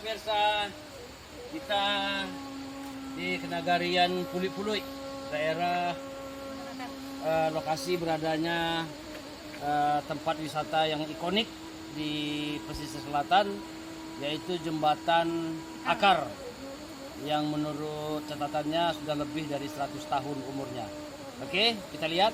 pemirsa, kita di Kenagarian Pului-Pului, daerah lokasi beradanya tempat wisata yang ikonik di pesisir selatan, yaitu Jembatan Akar yang menurut catatannya sudah lebih dari 100 tahun umurnya. Oke, kita lihat.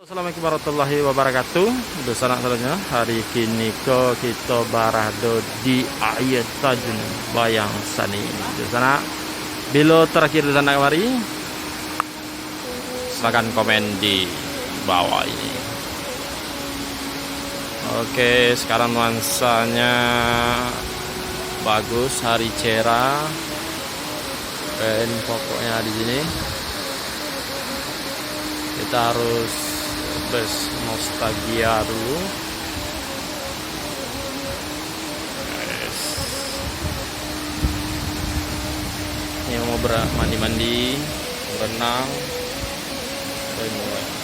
Assalamualaikum warahmatullahi wabarakatuh. Dosa anak salahnya hari kini kita barado di ayat tajun bayang sani. Dosa bila terakhir di sana kemari, silakan komen di bawah ini. Oke, sekarang nuansanya bagus, hari cerah. Dan pokoknya di sini kita harus nostalgia dulu. Yes. Ini mau mandi-mandi, berenang, dan mulai.